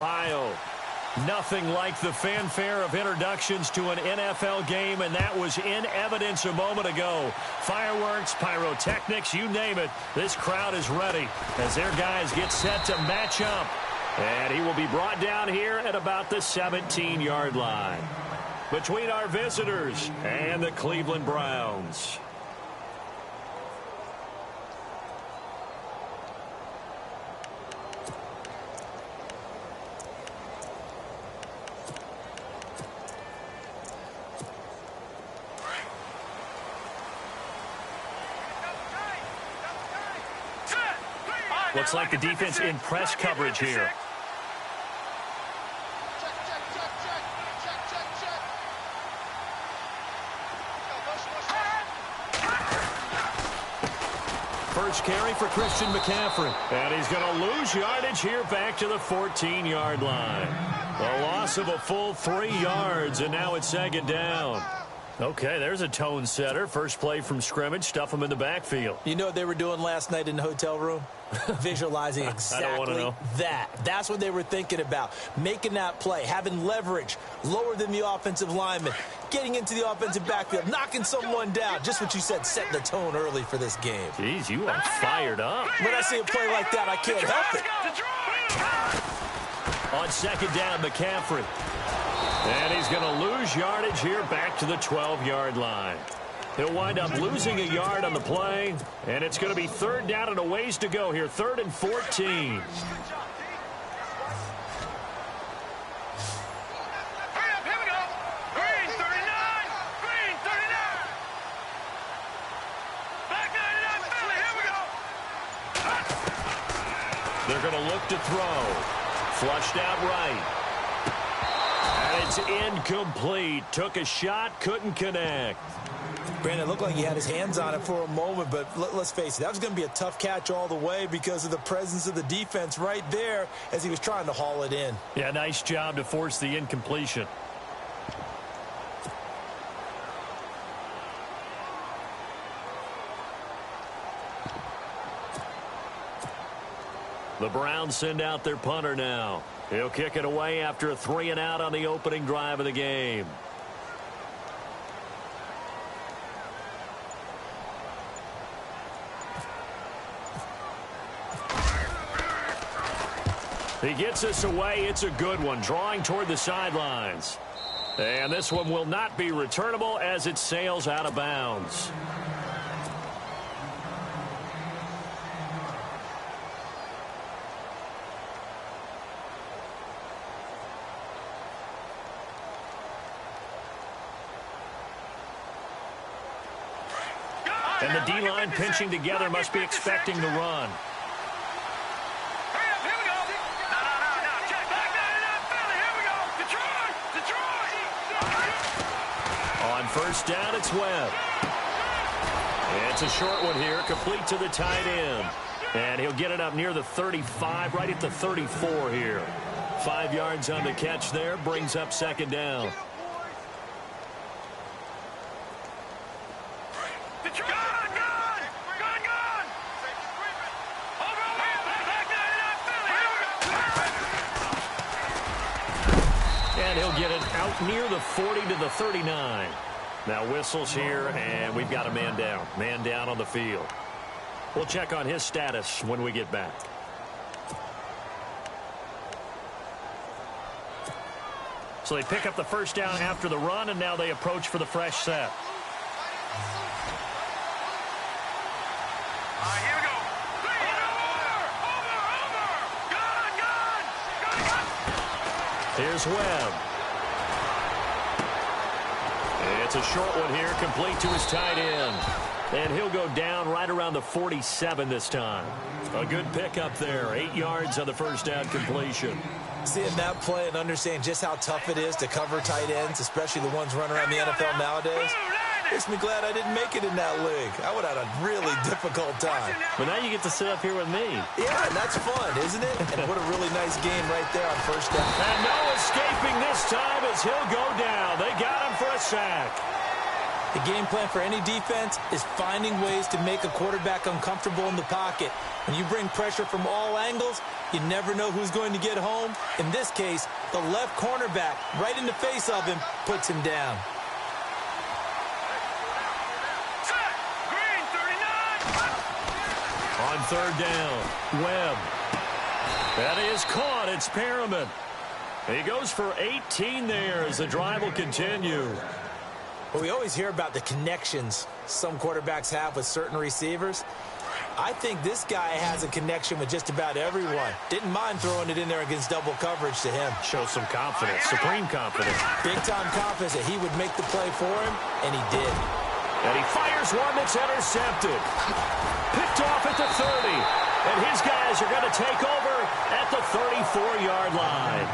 Ohio. Nothing like the fanfare of introductions to an NFL game, and that was in evidence a moment ago. Fireworks, pyrotechnics, you name it. This crowd is ready as their guys get set to match up. And he will be brought down here at about the 17-yard line. Between our visitors and the Cleveland Browns. Looks like the defense in press coverage here. First carry for Christian McCaffrey. And he's going to lose yardage here back to the 14-yard line. A loss of a full 3 yards, and now it's second down. Okay, there's a tone setter. First play from scrimmage, stuff him in the backfield. You know what they were doing last night in the hotel room? Visualizing exactly that. That's what they were thinking about. Making that play, having leverage, lower than the offensive lineman, getting into the offensive backfield, knocking someone down. Just what you said, setting the tone early for this game. Jeez, you are fired up. When I see a play like that, I can't help it. On second down, McCaffrey. And he's going to lose yardage here back to the 12-yard line. He'll wind up losing a yard on the play, and it's going to be third down and a ways to go here, 3rd and 14. Here we go. Green, 39. Green, 39. Back 99, Philly, here we go. They're going to look to throw. Flushed out right. And it's incomplete. Took a shot, couldn't connect. Brandon, it looked like he had his hands on it for a moment, but let's face it, that was going to be a tough catch all the way because of the presence of the defense right there as he was trying to haul it in. Yeah, nice job to force the incompletion. The Browns send out their punter now. He'll kick it away after a 3-and-out on the opening drive of the game. He gets us away. It's a good one, drawing toward the sidelines. And this one will not be returnable as it sails out of bounds. And the D-line pinching together must be expecting the run. On first down, it's Webb. It's a short one here, complete to the tight end. And he'll get it up near the 35, right at the 34 here. 5 yards on the catch there, brings up second down. And he'll get it out near the 40 to the 39. Now whistles here, and we've got a man down. Man down on the field. We'll check on his status when we get back. So they pick up the first down after the run, and now they approach for the fresh set. Here we go. Here's Webb. It's a short one here, complete to his tight end. And he'll go down right around the 47 this time. A good pickup there. 8 yards on the first down completion. Seeing that play and understanding just how tough it is to cover tight ends, especially the ones running around the NFL nowadays, makes me glad I didn't make it in that league. I would have had a really difficult time. But now you get to sit up here with me. Yeah, and that's fun, isn't it? And what a really nice game right there on first down. And no escaping this time as he'll go down. They got him for a sack. The game plan for any defense is finding ways to make a quarterback uncomfortable in the pocket. When you bring pressure from all angles, you never know who's going to get home. In this case, the left cornerback, right in the face of him, puts him down. Set. Green 39. On third down, Webb. That is caught. It's Perriman. He goes for 18 there as the drive will continue. Well, we always hear about the connections some quarterbacks have with certain receivers. I think this guy has a connection with just about everyone. Didn't mind throwing it in there against double coverage to him. Shows some confidence, supreme confidence. Big-time confidence that he would make the play for him, and he did. And he fires one that's intercepted. Picked off at the 30. And his guys are going to take over at the 34-yard line.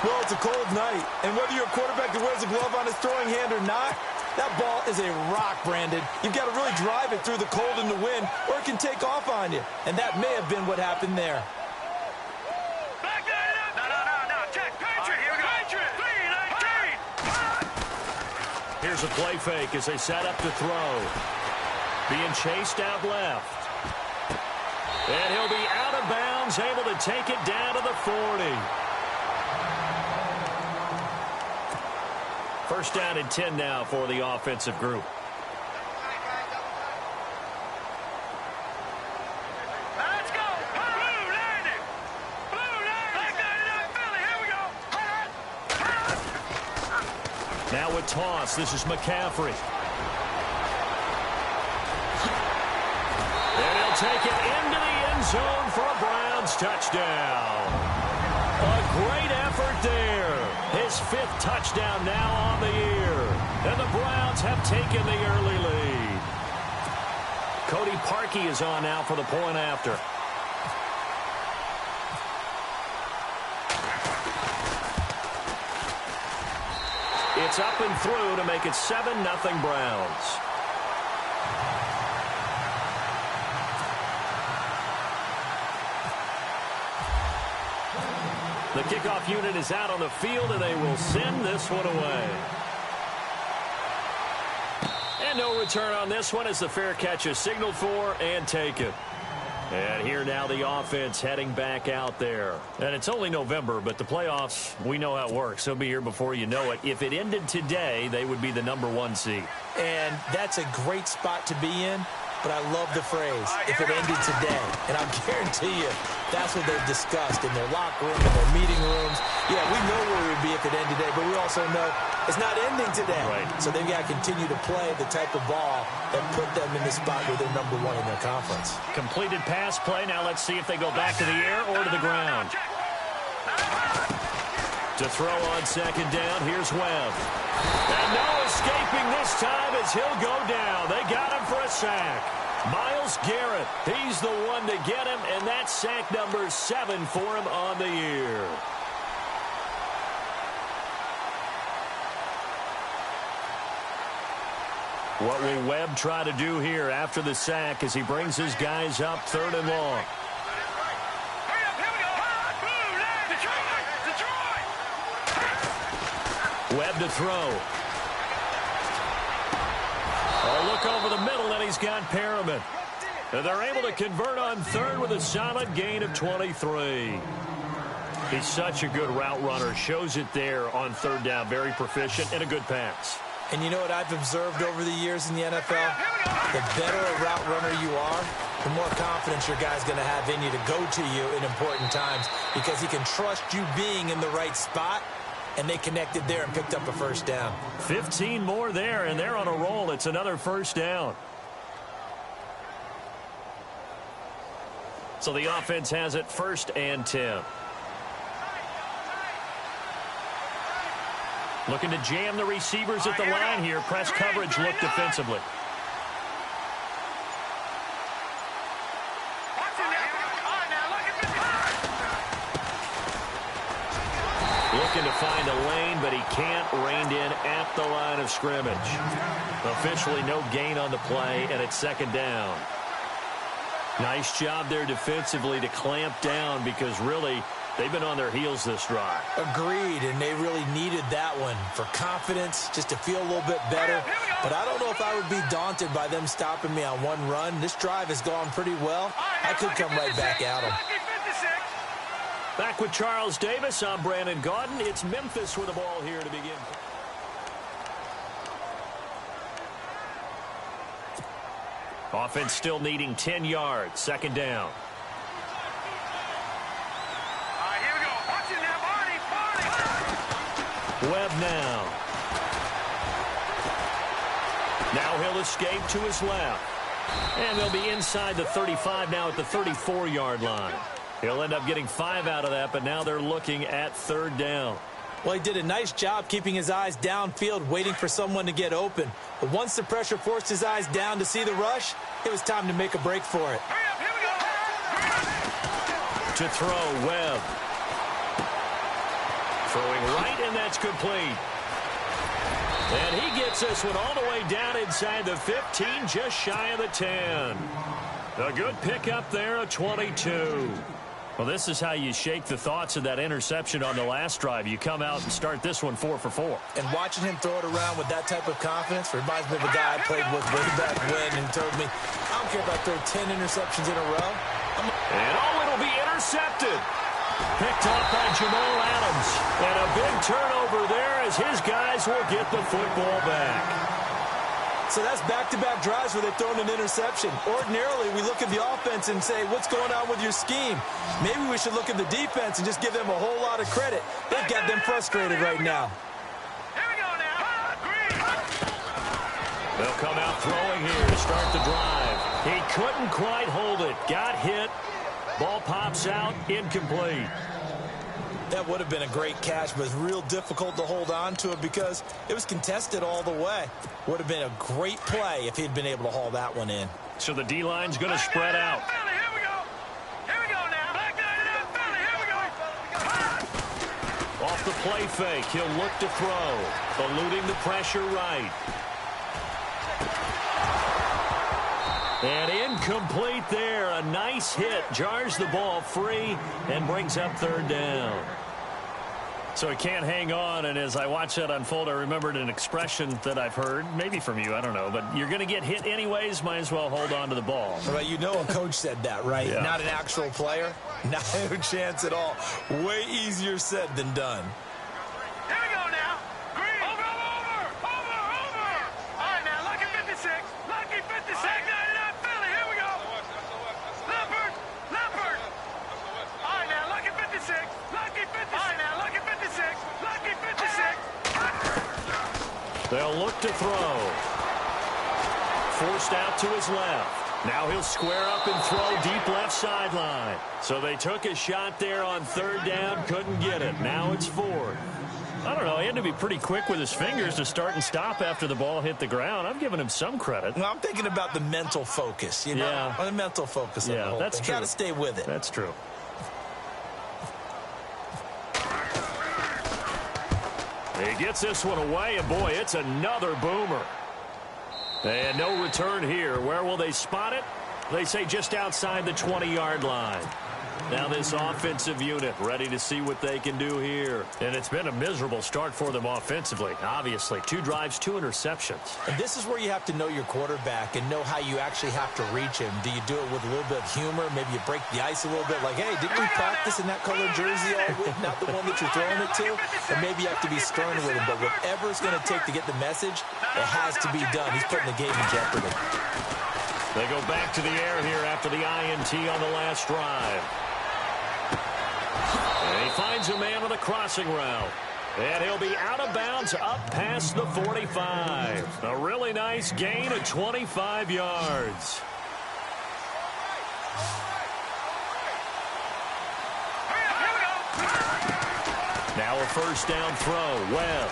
Well, it's a cold night, and whether you're a quarterback that wears a glove on his throwing hand or not, that ball is a rock, Brandon. You've got to really drive it through the cold and the wind, or it can take off on you. And that may have been what happened there. Back that up. No. Check. Patriot. Here we go. Patriot. 3-19. Here's a play fake as they set up to throw. Being chased out left. And he'll be out of bounds, able to take it down to the 40. First down and 10 now for the offensive group. Let's go. Blue landing. Back that up, Philly. Here we go. Now with toss, this is McCaffrey. And he'll take it into the end zone for a Browns touchdown. A great effort there. His 5th touchdown now on the year. And the Browns have taken the early lead. Cody Parkey is on now for the point after. It's up and through to make it 7-0 Browns. The kickoff unit is out on the field, and they will send this one away. And no return on this one as the fair catch is signaled for and taken. And here now the offense heading back out there. And it's only November, but the playoffs, we know how it works. They'll be here before you know it. If it ended today, they would be the #1 seed. And that's a great spot to be in. But I love the phrase, if it ended today. And I'll guarantee you, that's what they've discussed in their locker room, in their meeting rooms. Yeah, we know where we'd be if it ended today, but we also know it's not ending today. Right. So they've got to continue to play the type of ball that put them in the spot where they're #1 in their conference. Completed pass play. Now let's see if they go back to the air or to the ground. To throw on second down, here's Webb. And no escaping this time as he'll go down. They got him for a sack. Myles Garrett, he's the one to get him, and that's sack number 7 for him on the year. What will Webb try to do here after the sack as he brings his guys up 3rd and long? Hurry up. Here we go. Blue landing. Detroit. Webb to throw. A look over the middle, and he's got Perriman. And they're able to convert on 3rd with a solid gain of 23. He's such a good route runner. Shows it there on 3rd down. Very proficient and a good pass. And you know what I've observed over the years in the NFL? The better a route runner you are, the more confidence your guy's going to have in you to go to you in important times because he can trust you being in the right spot. And they connected there and picked up a first down. 15 more there, and they're on a roll. It's another first down. So the offense has it 1st and 10. Looking to jam the receivers at the line here. Press coverage look defensively. Looking to find a lane, but he can't. Reined in at the line of scrimmage. Officially no gain on the play, and it's 2nd down. Nice job there defensively to clamp down because really They've been on their heels this drive. Agreed, and they really needed that one for confidence, just to feel a little bit better. But I don't know if I would be daunted by them stopping me on one run. This drive has gone pretty well. I could come right back at them. Back with Charles Davis, I'm Brandon Gaudin. It's Memphis with the ball here to begin. Offense still needing 10 yards. Second down. Here we go. Watch it now, Barney. Webb now. Now he'll escape to his left. And they'll be inside the 35 now at the 34-yard line. He'll end up getting 5 out of that, but now they're looking at third down. Well, he did a nice job keeping his eyes downfield, waiting for someone to get open. But once the pressure forced his eyes down to see the rush, it was time to make a break for it. Hurry up, here we go. To throw, Webb. Throwing right, and that's complete. And he gets this one all the way down inside the 15, just shy of the 10. A good pickup there, a 22. Well, this is how you shake the thoughts of that interception on the last drive. You come out and start this one 4 for 4. And watching him throw it around with that type of confidence reminds me of a guy I played with way back when and told me, I don't care if I throw 10 interceptions in a row. And it'll be intercepted. Picked off by Jamal Adams. And a big turnover there as his guys will get the football back. So that's back-to-back drives where they've thrown an interception. Ordinarily, we look at the offense and say, what's going on with your scheme? Maybe we should look at the defense and just give them a whole lot of credit. They've got them frustrated right now. Here we go now. Green. They'll come out throwing here to start the drive. He couldn't quite hold it. Got hit. Ball pops out. Incomplete. That would have been a great catch, but it's real difficult to hold on to it because it was contested all the way. Would have been a great play if he'd been able to haul that one in. So the D-line's going to spread out. Here we go. Here we go now. Back here we go. Off the play fake, he'll look to throw. Eluding the pressure right. And incomplete there. A nice hit. Jars the ball free and brings up third down. So he can't hang on, and as I watch that unfold, I remembered an expression that I've heard, maybe from you, I don't know, but you're going to get hit anyways, might as well hold on to the ball. Well, you know a coach said that, right? Yeah. Not an actual player. Not a chance at all. Way easier said than done. Here we go now. Green. Over. All right, now, lucky 56. Lucky 56. Philly, here we go. Leopard. All right, now, lucky 56. Lucky 56. All right, now, lucky 56. Lucky 56. They'll look to throw. Forced out to his left. Now he'll square up and throw deep left sideline. So they took a shot there on third down, couldn't get it. Now it's fourth. I don't know, he had to be pretty quick with his fingers to start and stop after the ball hit the ground. I'm giving him some credit. Well, I'm thinking about the mental focus, you know? Yeah. The mental focus of the whole that's thing. true. Got to stay with it. That's true. He gets this one away, and boy, it's another boomer. And no return here. Where will they spot it? They say just outside the 20-yard line. Now this offensive unit ready to see what they can do here. And it's been a miserable start for them offensively, obviously. 2 drives, 2 interceptions. And this is where you have to know your quarterback and know how you actually have to reach him. Do you do it with a little bit of humor? Maybe you break the ice a little bit like, hey, didn't we practice in that colored jersey all week? Not the one that you're throwing it to? Or maybe you have to be stern with him. But whatever it's going to take to get the message, it has to be done. He's putting the game in jeopardy. They go back to the air here after the INT on the last drive. And he finds a man on the crossing route. And he'll be out of bounds up past the 45. A really nice gain of 25 yards. Now a first down throw. Webb.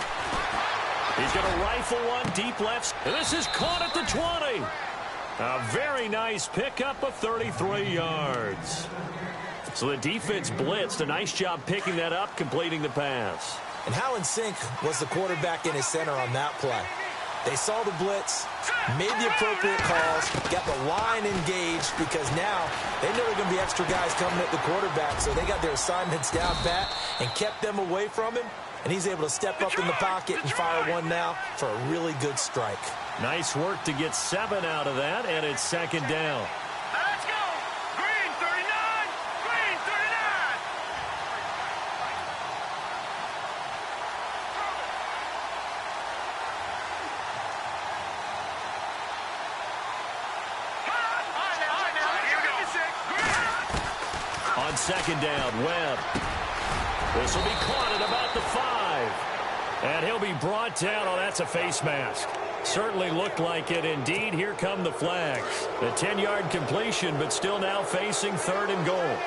He's going to rifle one deep left. And this is caught at the 20. A very nice pickup of 33 yards. So the defense blitzed. A nice job picking that up, completing the pass. And how in sync was the quarterback in his center on that play? They saw the blitz, made the appropriate calls, got the line engaged because now they know there are going to be extra guys coming at the quarterback, so they got their assignments down pat and kept them away from him, and he's able to step up in the pocket and fire one now for a really good strike. Nice work to get 7 out of that, and it's second down. Let's go. Green 39. Green 39. On second down, Webb. This will be caught at about the 5. And he'll be brought down. Oh, that's a face mask. Certainly looked like it. Indeed, here come the flags. The 10-yard completion, but still now facing 3rd and goal.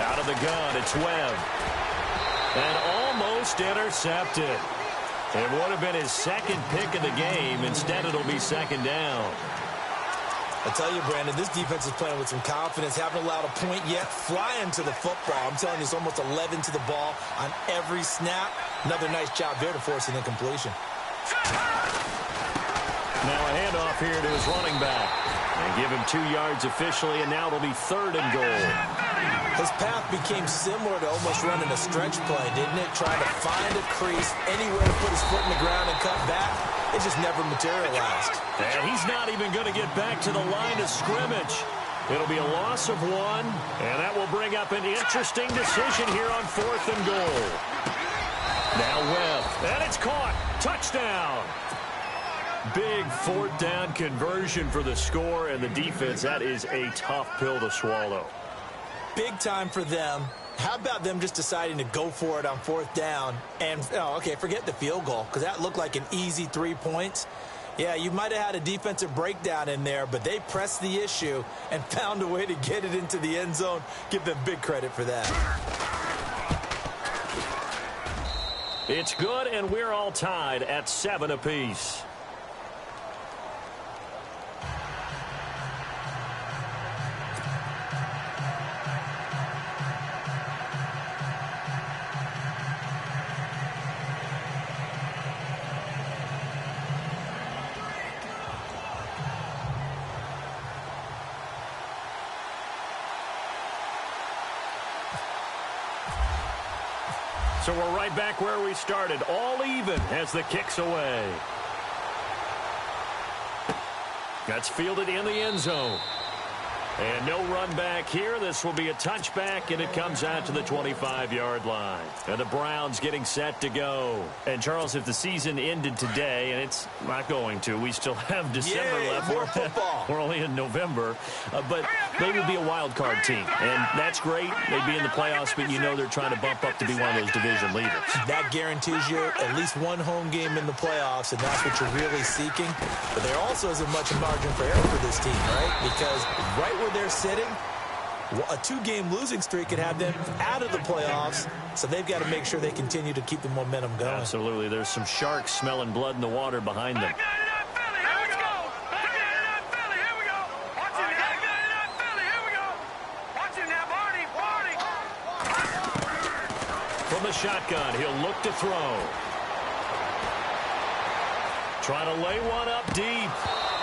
Out of the gun, it's Webb. And almost intercepted. It would have been his second pick of the game. Instead, it'll be second down. I tell you, Brandon, this defense is playing with some confidence. Haven't allowed a point yet. Flying to the football. I'm telling you, it's almost 11 to the ball on every snap. Another nice job there to force an incompletion. Now a handoff here to his running back. And give him 2 yards officially, and now it'll be 3rd and goal. His path became similar to almost running a stretch play, didn't it? Trying to find a crease, anywhere to put his foot in the ground and cut back. It just never materialized. And he's not even going to get back to the line of scrimmage. It'll be a loss of 1, and that will bring up an interesting decision here on 4th and goal. Now Webb, and it's caught. Touchdown. Big 4th down conversion for the score, and the defense, that is a tough pill to swallow. Big time for them. How about them just deciding to go for it on 4th down? And, oh, okay, forget the field goal, because that looked like an easy 3 points. Yeah, you might have had a defensive breakdown in there, but they pressed the issue and found a way to get it into the end zone. Give them big credit for that. It's good, and we're all tied at 7 apiece. So we're right back where we started, all even as the kick's away. That's fielded in the end zone. And no run back here. This will be a touchback, and it comes out to the 25-yard line. And the Browns getting set to go. And, Charles, if the season ended today, and it's not going to, we still have December left. More football. We're only in November. But they would be a wild card team. And that's great. They'd be in the playoffs, but you know they're trying to bump up to be one of those division leaders. That guarantees you at least one home game in the playoffs, and that's what you're really seeking. But there also isn't much margin for error for this team, right? Because right where they're sitting, a 2-game losing streak could have them out of the playoffs, so they've got to make sure they continue to keep the momentum going. Absolutely. There's some sharks smelling blood in the water behind them. From the shotgun, he'll look to throw. Trying to lay one up deep,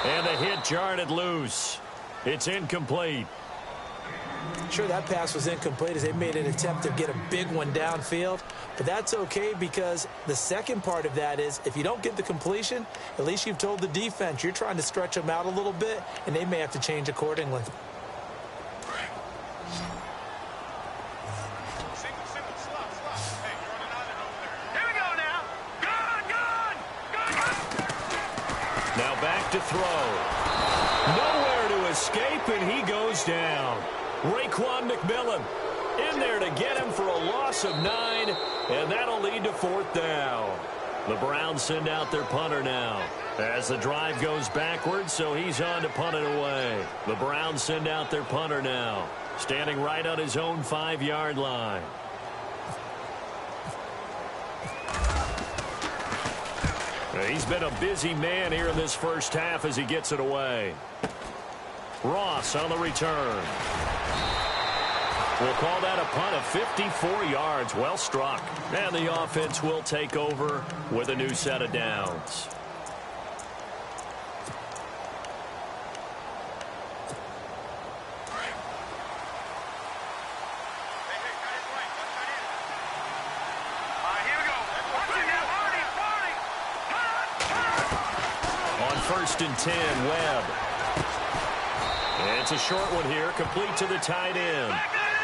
and the hit jarred it loose. It's incomplete. Sure, that pass was incomplete as they made an attempt to get a big one downfield, but that's okay because the second part of that is if you don't get the completion, at least you've told the defense you're trying to stretch them out a little bit, and they may have to change accordingly. Now back to throw. Nowhere to escape, and he goes down. Raekwon McMillan in there to get him for a loss of 9, and that'll lead to 4th down. The Browns send out their punter now as the drive goes backwards, so he's on to punt it away. The Browns send out their punter now, standing right on his own 5-yard line. He's been a busy man here in this first half as he gets it away. Ross on the return. We'll call that a punt of 54 yards. Well struck. And the offense will take over with a new set of downs. On 1st and 10, Webb. It's a short one here, complete to the tight end.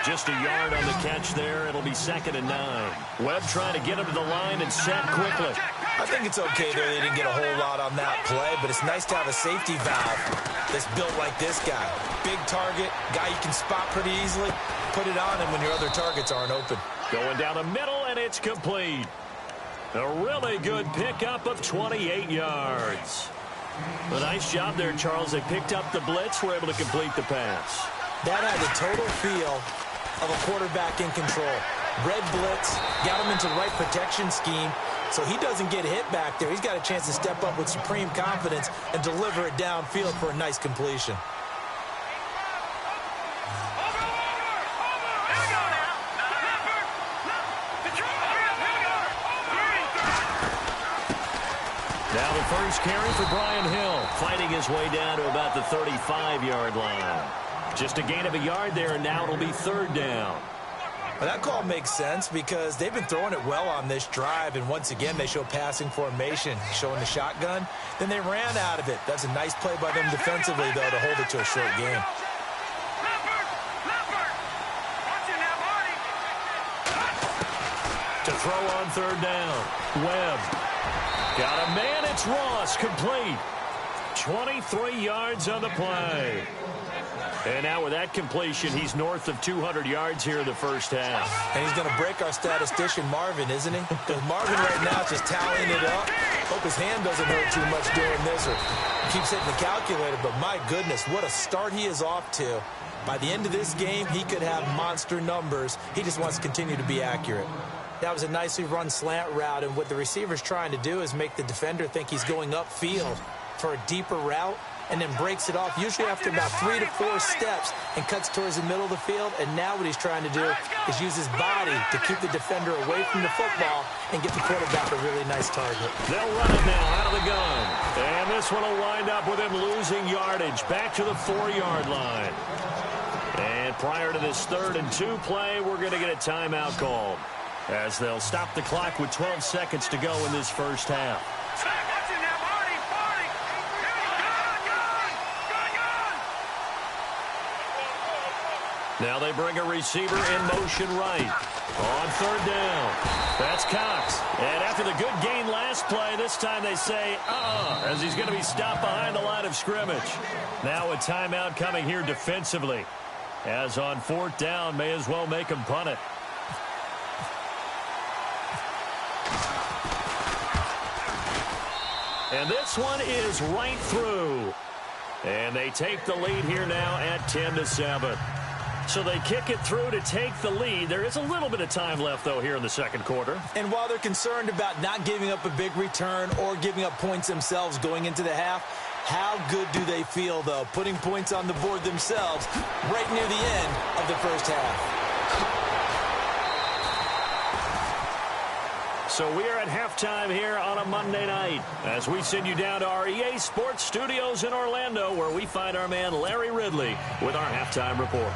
Just a yard on the catch there. It'll be 2nd and 9. Webb trying to get him to the line and set quickly. I think it's okay there. They didn't get a whole lot on that play, but it's nice to have a safety valve that's built like this guy. Big target, guy you can spot pretty easily. Put it on him when your other targets aren't open. Going down the middle, and it's complete. A really good pickup of 28 yards. A nice job there, Charles. They picked up the blitz, were able to complete the pass. That had the total feel of a quarterback in control. Red blitz, got him into the right protection scheme, so he doesn't get hit back there. He's got a chance to step up with supreme confidence and deliver it downfield for a nice completion. Now the first carry for Brian Hill, fighting his way down to about the 35-yard line. Just a gain of a yard there, and now it'll be 3rd down. Well, that call makes sense because they've been throwing it well on this drive, and once again they show passing formation, showing the shotgun. Then they ran out of it. That's a nice play by them defensively, though, to hold it to a short game. To throw on 3rd down, Webb. Got a man, it's Ross, complete. 23 yards on the play. And now with that completion, he's north of 200 yards here in the first half. And he's going to break our statistician, Marvin, isn't he? Because Marvin right now is just tallying it up. Hope his hand doesn't hurt too much doing this or keeps hitting the calculator. But my goodness, what a start he is off to. By the end of this game, he could have monster numbers. He just wants to continue to be accurate. That was a nicely run slant route, and what the receiver's trying to do is make the defender think he's going upfield for a deeper route, and then breaks it off, usually after about 3 to 4 steps, and cuts towards the middle of the field. And now what he's trying to do is use his body to keep the defender away from the football and get the quarterback a really nice target. They'll run it now out of the gun. And this one will wind up with him losing yardage back to the 4-yard line. And prior to this 3rd and 2 play, we're going to get a timeout called, as they'll stop the clock with 12 seconds to go in this first half. Now they bring a receiver in motion right. On 3rd down. That's Cox. And after the good gain last play, this time they say, as he's going to be stopped behind the line of scrimmage. Now a timeout coming here defensively. As on 4th down, may as well make him punt it. And this one is right through. And they take the lead here now at 10-7. So they kick it through to take the lead. There is a little bit of time left, though, here in the 2nd quarter. And while they're concerned about not giving up a big return or giving up points themselves going into the half, how good do they feel, though, putting points on the board themselves right near the end of the first half? So we are at halftime here on a Monday night as we send you down to our EA Sports Studios in Orlando, where we find our man Larry Ridley with our halftime report.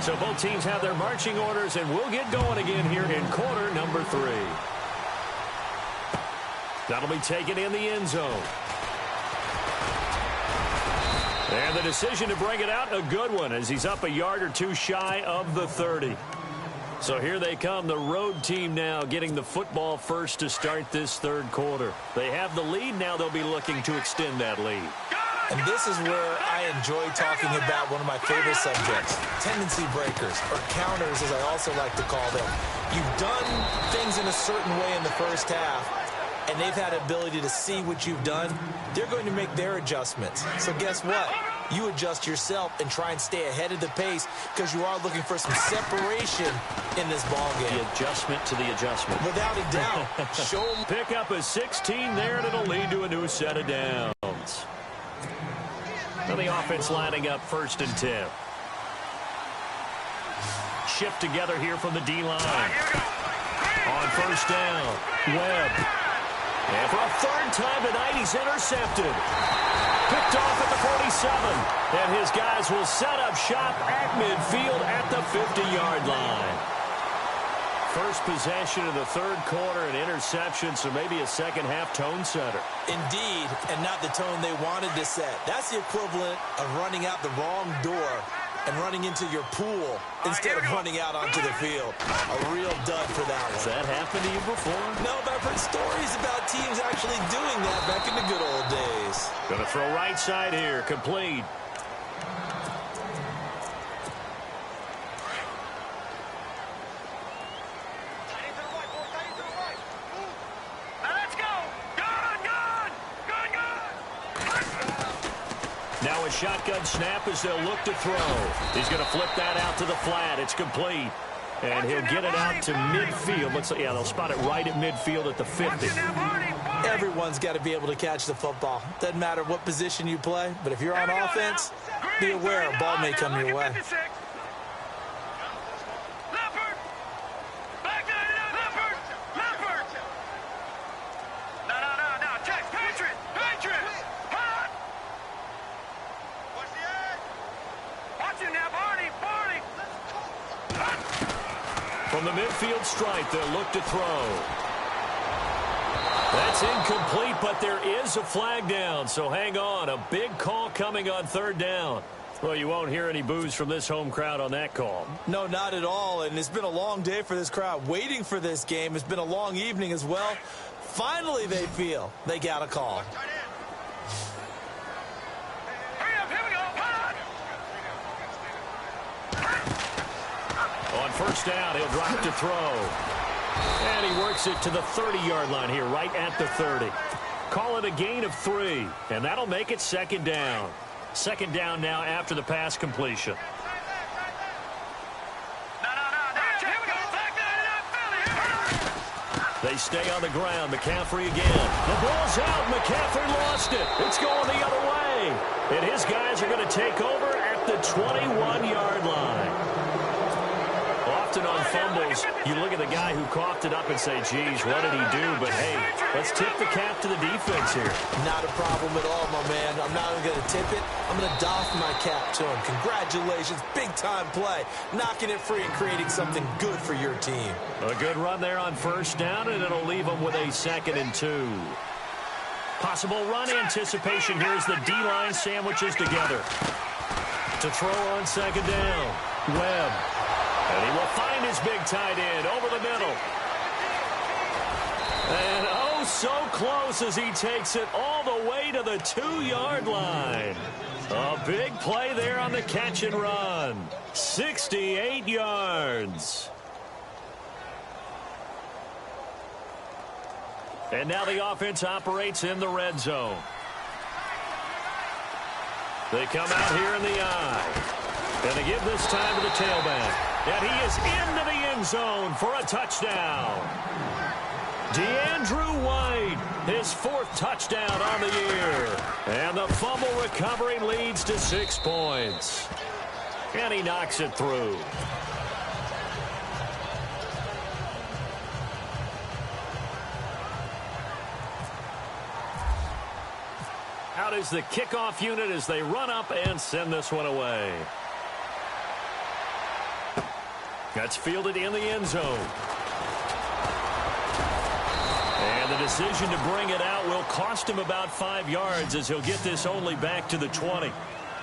So both teams have their marching orders, and we'll get going again here in quarter number 3. That'll be taken in the end zone. And the decision to bring it out, a good one, as he's up a yard or 2 shy of the 30. So here they come, the road team now getting the football first to start this 3rd quarter. They have the lead. Now they'll be looking to extend that lead. And this is where I enjoy talking about one of my favorite subjects, tendency breakers, or counters, as I also like to call them. You've done things in a certain way in the first half, and they've had ability to see what you've done. They're going to make their adjustments. So guess what? You adjust yourself and try and stay ahead of the pace, because you are looking for some separation in this ball game. The adjustment to the adjustment. Without a doubt. Show them. Pick up a 16 there, and it'll lead to a new set of downs. Now the offense lining up 1st and 10. shift together here from the D-line. On first down, Webb. And for a third time tonight, he's intercepted. Picked off at the 47. And his guys will set up shop at midfield at the 50-yard line. First possession of the third quarter, an interception, so maybe a second-half tone setter. Indeed, and not the tone they wanted to set. That's the equivalent of running out the wrong door and running into your pool instead of running out onto the field. A real dud for that one. Has that happened to you before? No, but I've heard stories about teams actually doing that back in the good old days. Going to throw right side here, complete. Now a shotgun snap as they'll look to throw. He's going to flip that out to the flat. It's complete. And he'll get it out to midfield. Looks like, yeah, they'll spot it right at midfield at the 50. Everyone's got to be able to catch the football. Doesn't matter what position you play, but if you're on offense, be aware a ball may come your way. From the midfield stripe, they'll look to throw. That's incomplete, but there is a flag down, so hang on. A big call coming on third down. Well, you won't hear any boos from this home crowd on that call. No, not at all, and it's been a long day for this crowd. Waiting for this game. It's been a long evening as well. Finally, they feel they got a call. On first down, he'll drop to throw. And he works it to the 30-yard line here, right at the 30. Call it a gain of 3, and that'll make it second down. Second down now after the pass completion. They stay on the ground. McCaffrey again. The ball's out. McCaffrey lost it. It's going the other way. And his guys are going to take over at the 21-yard line. Often on fumbles, you look at the guy who coughed it up and say, geez, what did he do? But, hey, let's tip the cap to the defense here. Not a problem at all, my man. I'm not even going to tip it. I'm going to doff my cap to him. Congratulations. Big-time play. Knocking it free and creating something good for your team. A good run there on first down, and it'll leave them with a 2nd and 2. Possible run anticipation here as the D-line sandwiches together. To throw on second down, Webb. And he will find his big tight end over the middle. And oh, so close as he takes it all the way to the 2-yard line. A big play there on the catch and run. 68 yards. And now the offense operates in the red zone. They come out here in the eye. And they give this time to the tailback. And he is into the end zone for a touchdown. DeAndrew White, his 4th touchdown on the year. And the fumble recovery leads to 6 points. And he knocks it through. Out is the kickoff unit as they run up and send this one away. That's fielded in the end zone. And the decision to bring it out will cost him about 5 yards as he'll get this only back to the 20.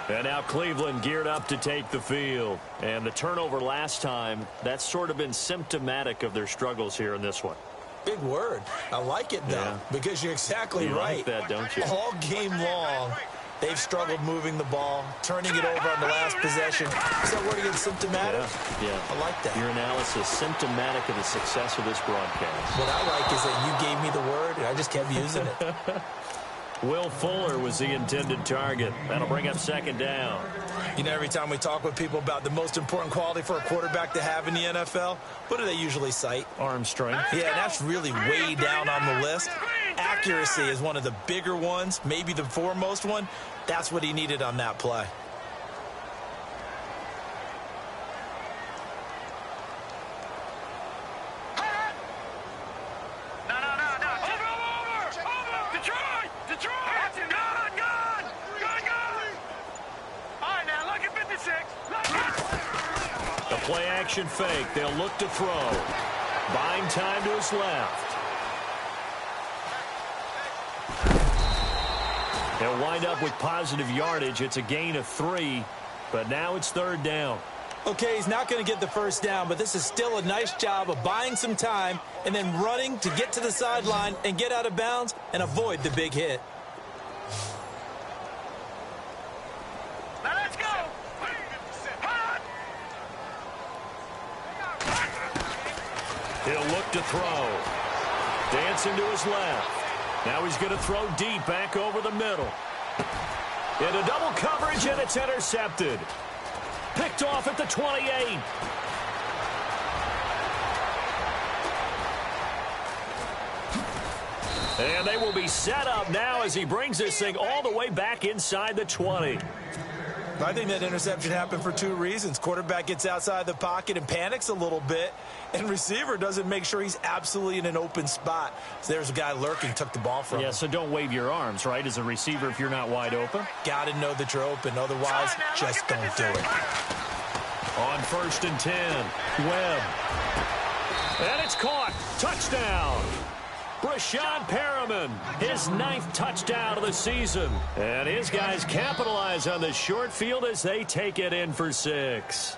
And now Cleveland geared up to take the field. And the turnover last time, that's sort of been symptomatic of their struggles here in this one. Big word. I like it, though, because you're exactly right. You like that, don't you? All game long, they've struggled moving the ball, turning it over on the last possession. Is that word again, symptomatic? Yeah. I like that. Your analysis, symptomatic of the success of this broadcast. What I like is that you gave me the word, and I just kept using it. Will Fuller was the intended target. That'll bring up second down. You know, every time we talk with people about the most important quality for a quarterback to have in the NFL, what do they usually cite? Arm strength. Yeah, that's really way down on the list. Accuracy is one of the bigger ones, maybe the foremost one. That's what he needed on that play. play action fake. They'll look to throw. Buying time to his left. They'll wind up with positive yardage. It's a gain of 3, but now it's 3rd down. Okay, he's not going to get the first down, but this is still a nice job of buying some time and then running to get to the sideline and get out of bounds and avoid the big hit. Now let's go. He'll look to throw. Dancing to his left. Now he's going to throw deep back over the middle. Into double coverage, and it's intercepted. Picked off at the 28. And they will be set up now as he brings this thing all the way back inside the 20. I think that interception happened for 2 reasons. Quarterback gets outside the pocket and panics a little bit, and receiver doesn't make sure he's absolutely in an open spot. So there's a guy lurking, took the ball from him. Yeah, so don't wave your arms, right, as a receiver if you're not wide open. Got to know that you're open. Otherwise, just don't do it. On 1st and 10, Webb. And it's caught. Touchdown. Brashad Perriman, his 9th touchdown of the season. And his guys capitalize on the short field as they take it in for 6.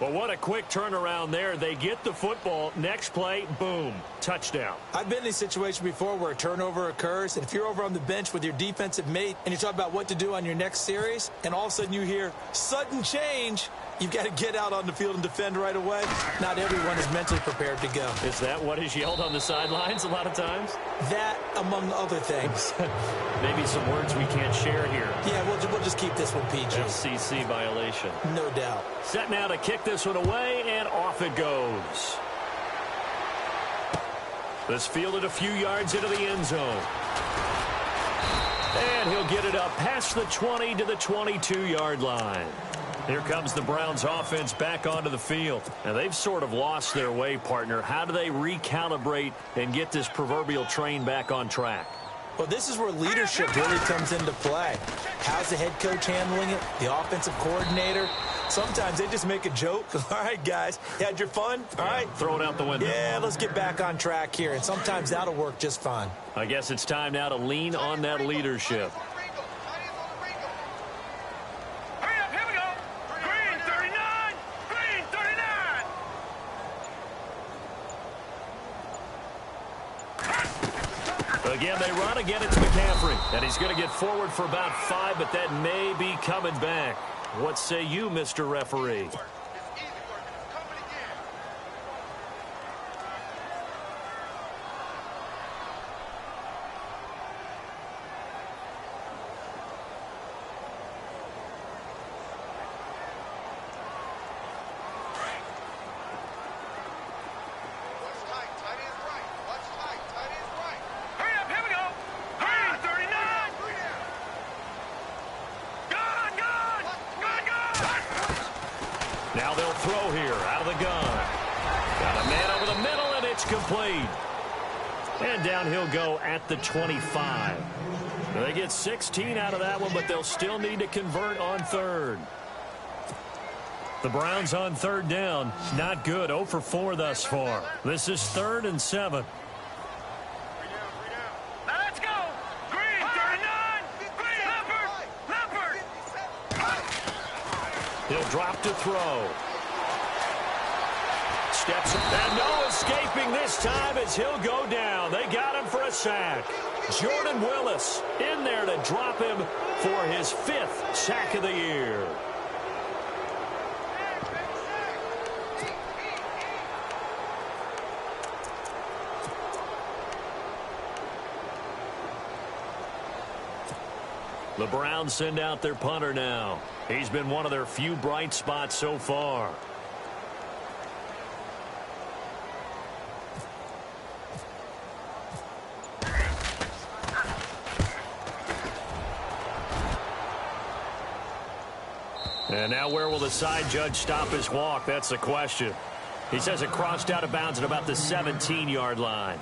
Well, what a quick turnaround there. They get the football. Next play, boom, touchdown. I've been in a situation before where a turnover occurs, and if you're over on the bench with your defensive mate and you talk about what to do on your next series, and all of a sudden you hear sudden change, you've got to get out on the field and defend right away. Not everyone is mentally prepared to go. Is that what is yelled on the sidelines a lot of times? That, among other things. Maybe some words we can't share here. Yeah, we'll just keep this one PG. FCC violation. No doubt. Set now to kick this one away, and off it goes. This fielded a few yards into the end zone. And he'll get it up past the 20 to the 22-yard line. Here comes the Browns offense back onto the field. And they've sort of lost their way, partner. How do they recalibrate and get this proverbial train back on track? Well, this is where leadership really comes into play. How's the head coach handling it? The offensive coordinator? Sometimes they just make a joke. All right, guys, you had your fun? All right. Throw it out the window. Yeah, let's get back on track here. And sometimes that'll work just fine. I guess it's time now to lean on that leadership. Hurry up, here we go. Green 39. Green 39. Again, they run. Again, it's McCaffrey. And he's going to get forward for about 5, but that may be coming back. What say you, Mr. Referee? Now they'll throw here out of the gun. Got a man over the middle, and it's complete. And down he'll go at the 25. They get 16 out of that one, but they'll still need to convert on 3rd. The Browns on 3rd down. Not good. 0 for 4 thus far. This is 3rd and 7. Now let's go. Green 39. Green Leopard. He'll drop to throw. Steps and no escaping this time as he'll go down. They got him for a sack. Jordan Willis in there to drop him for his 5th sack of the year. The Browns send out their punter now. He's been one of their few bright spots so far. And now where will the side judge stop his walk? That's the question. He says it crossed out of bounds at about the 17-yard line.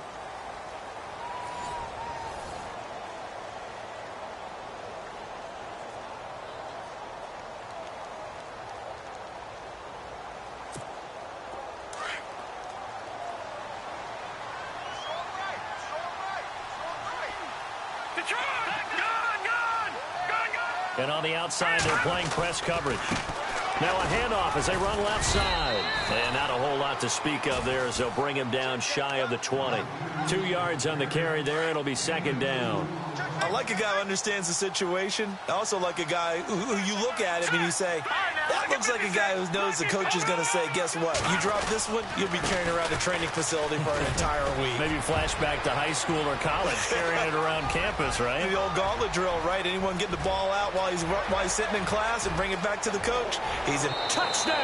And on the outside, they're playing press coverage. Now a handoff as they run left side. And not a whole lot to speak of there as they'll bring him down shy of the 20. 2 yards on the carry there. It'll be second down. I like a guy who understands the situation. I also like a guy who you look at him and you say, that looks like a guy who knows the coach is going to say, guess what? You drop this one, you'll be carrying around a training facility for an entire week. Maybe flashback to high school or college, carrying it around campus, right? The old gauntlet drill, right? Anyone get the ball out while he's sitting in class and bring it back to the coach. He's in. Touchdown!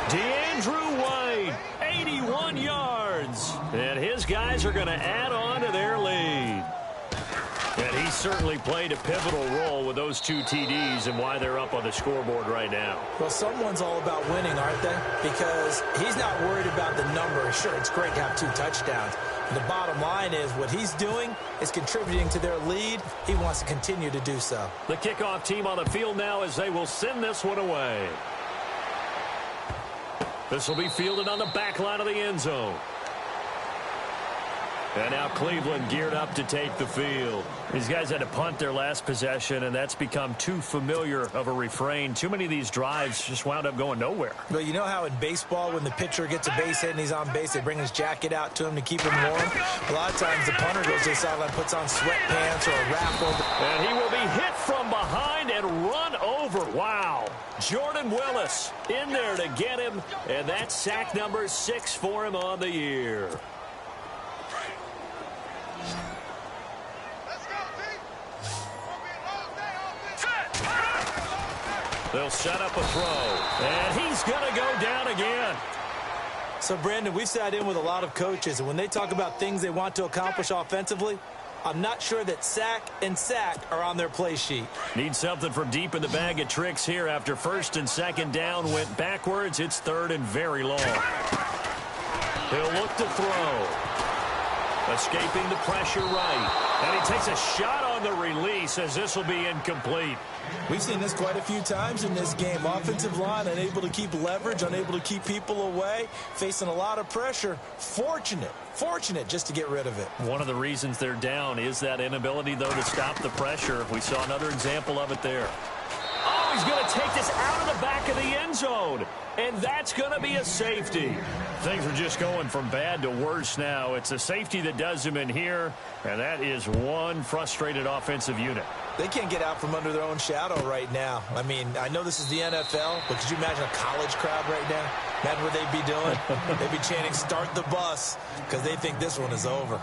DeAndrew White, 81 yards. And his guys are going to add on to their lead. And he certainly played a pivotal role with those 2 TDs and why they're up on the scoreboard right now. Well, someone's all about winning, aren't they? Because he's not worried about the number. Sure, it's great to have 2 touchdowns. The bottom line is what he's doing is contributing to their lead. He wants to continue to do so. The kickoff team on the field now as they will send this one away. This will be fielded on the back line of the end zone. And now Cleveland geared up to take the field. These guys had to punt their last possession, and that's become too familiar of a refrain. Too many of these drives just wound up going nowhere. Well, you know how in baseball when the pitcher gets a base hit and he's on base, they bring his jacket out to him to keep him warm? A lot of times the punter goes to the sideline, puts on sweatpants or a wrap over. And he will be hit from behind and run over. Wow. Jordan Willis in there to get him, and that's sack number 6 for him on the year. They'll set up a throw, and he's going to go down again. So, Brandon, we've sat in with a lot of coaches, and when they talk about things they want to accomplish offensively, I'm not sure that sack and sack are on their play sheet. Need something from deep in the bag of tricks here. After first and second down went backwards, it's third and very long. He'll look to throw. Escaping the pressure right. And he takes a shot on the release as this will be incomplete. We've seen this quite a few times in this game. Offensive line unable to keep leverage, unable to keep people away, facing a lot of pressure. Fortunate just to get rid of it. One of the reasons they're down is that inability, though, to stop the pressure. We saw another example of it there. Oh, he's going to take this out of the back of the end zone. And that's going to be a safety. Things are just going from bad to worse now. It's a safety that does him in here, and that is one frustrated offensive unit. They can't get out from under their own shadow right now. I mean, I know this is the NFL, but could you imagine a college crowd right now? Imagine what they'd be doing. They'd be chanting, "Start the bus," because they think this one is over.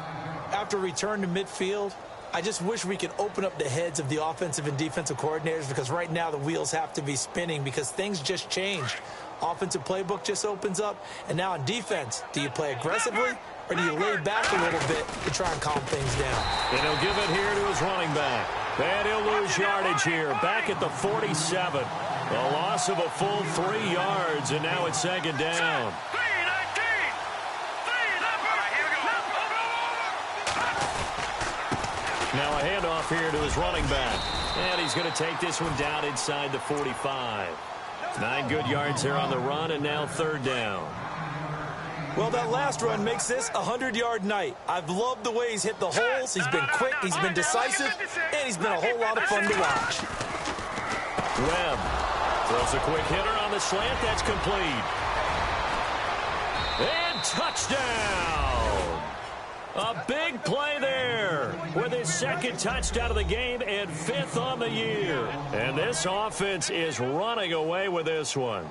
After return to midfield, I just wish we could open up the heads of the offensive and defensive coordinators, because right now the wheels have to be spinning because things just changed. Offensive playbook just opens up, and now on defense, do you play aggressively or do you lay back a little bit to try and calm things down? And he'll give it here to his running back. And he'll lose yardage here, back at the 47. A loss of a full 3 yards, and now it's second down. Now a handoff here to his running back. And he's going to take this one down inside the 45. 9 good yards there on the run, and now third down. Well, that last run makes this a 100-yard night. I've loved the way he's hit the holes. He's been quick, he's been decisive, and he's been a whole lot of fun to watch. Webb throws a quick hitter on the slant. That's complete. And touchdown. A big play there with his second touchdown of the game and 5th on the year. And this offense is running away with this one.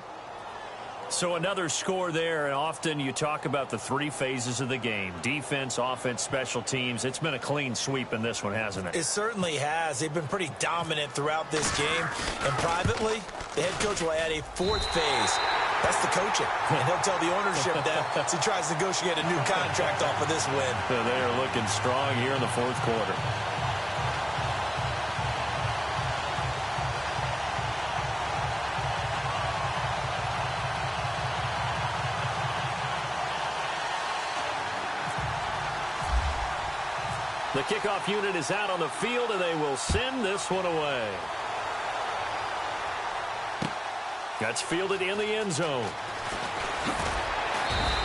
So another score there, and often you talk about the 3 phases of the game. Defense, offense, special teams. It's been a clean sweep in this one, hasn't it? It certainly has. They've been pretty dominant throughout this game. And privately, the head coach will add a 4th phase. That's the coaching. And he'll tell the ownership that as he tries to negotiate a new contract off of this win. So they are looking strong here in the 4th quarter. The kickoff unit is out on the field, and they will send this one away. That's fielded in the end zone.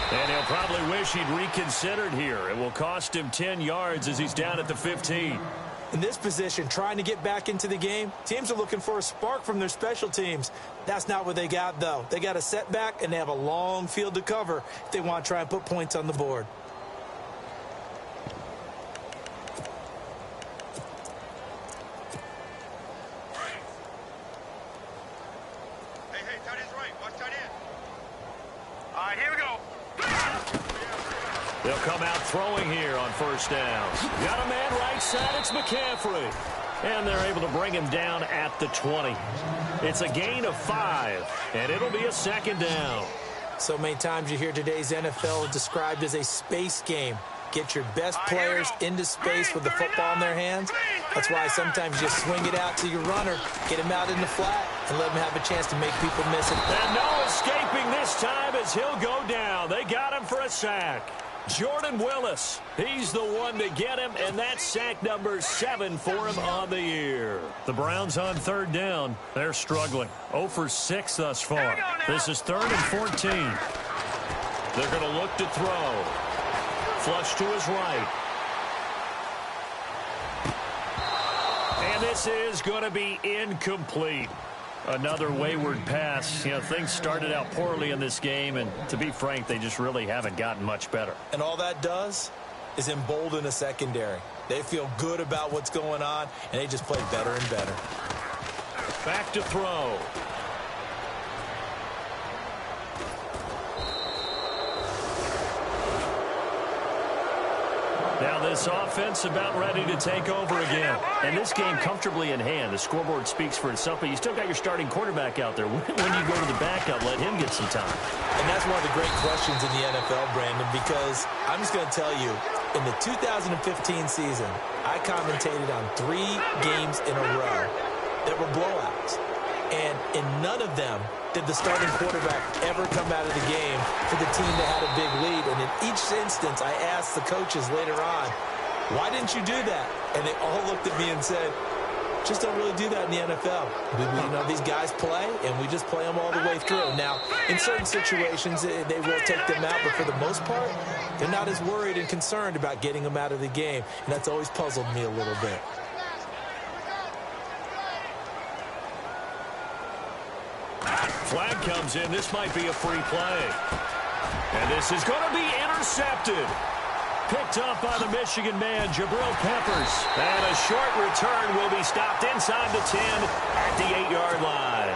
And he'll probably wish he'd reconsidered here. It will cost him 10 yards as he's down at the 15. In this position, trying to get back into the game, teams are looking for a spark from their special teams. That's not what they got, though. They got a setback, and they have a long field to cover if they want to try and put points on the board. Hey, tight end's right. Watch tight end. All right, here we go. They'll come out throwing here on first down. Got a man right side. It's McCaffrey. And they're able to bring him down at the 20. It's a gain of 5, and it'll be a second down. So many times you hear today's NFL described as a space game. Get your best players into space with the football in their hands. That's why sometimes you swing it out to your runner, get him out in the flat, and let him have a chance to make people miss it. And no escaping this time as he'll go down. They got him for a sack. Jordan Willis, he's the one to get him, and that's sack number 7 for him on the year. The Browns on third down. They're struggling. 0 for 6 thus far. This is 3rd and 14. They're going to look to throw. Flush to his right. And this is going to be incomplete. Another wayward pass. You know, things started out poorly in this game, and to be frank, they just really haven't gotten much better. And all that does is embolden a secondary. They feel good about what's going on, and they just play better and better. Back to throw. Now this offense about ready to take over again. And this game comfortably in hand. The scoreboard speaks for itself, but you still got your starting quarterback out there. When you go to the backup, let him get some time. And that's one of the great questions in the NFL, Brandon, because I'm just going to tell you, in the 2015 season, I commentated on 3 games in a row that were blowouts. And in none of them did the starting quarterback ever come out of the game for the team that had a big lead. And in each instance, I asked the coaches later on, why didn't you do that? And they all looked at me and said, just don't really do that in the NFL. You know, these guys play, and we just play them all the way through. Now, in certain situations, they will take them out, but for the most part, they're not as worried and concerned about getting them out of the game. And that's always puzzled me a little bit. Flag comes in. This might be a free play. And this is going to be intercepted. Picked up by the Michigan man, Jabril Peppers. And a short return will be stopped inside the 10 at the 8-yard line.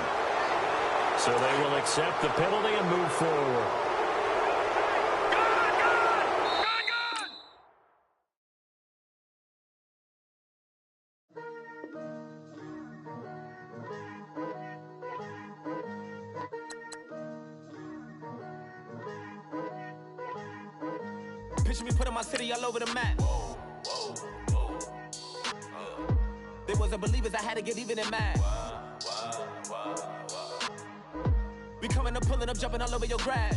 So they will accept the penalty and move forward. Picture me putting my city all over the map. They wasn't believers, I had to get even in mad. We coming up, pulling up, jumping all over your grass.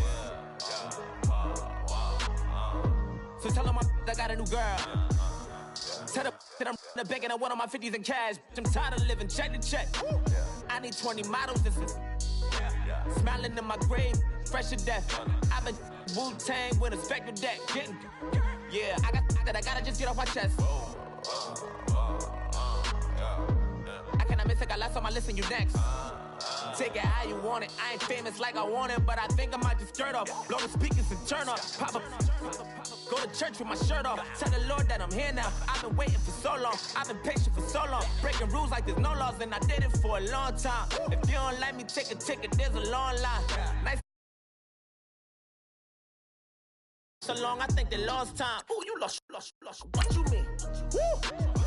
So tell them I got a new girl. Tell them that I'm begging on one of my 50s in cash. I'm tired of living check to check. I need 20 models. This is smiling in my grave, fresh to death. I've been Wu-Tang with a spectral deck. Yeah, I gotta just get off my chest. I cannot miss it, got last on my list and you next. Take it how you want it. I ain't famous like I want it, but I think I might just skirt off. Blow the speakers and turn up. Pop up. Go to church with my shirt off. Tell the Lord that I'm here now. I've been waiting for so long. I've been patient for so long. Breaking rules like there's no laws, and I did it for a long time. If you don't like me, take a ticket. There's a long line. Nice. So long, I think they lost time. Ooh, you lost. What you mean? Woo.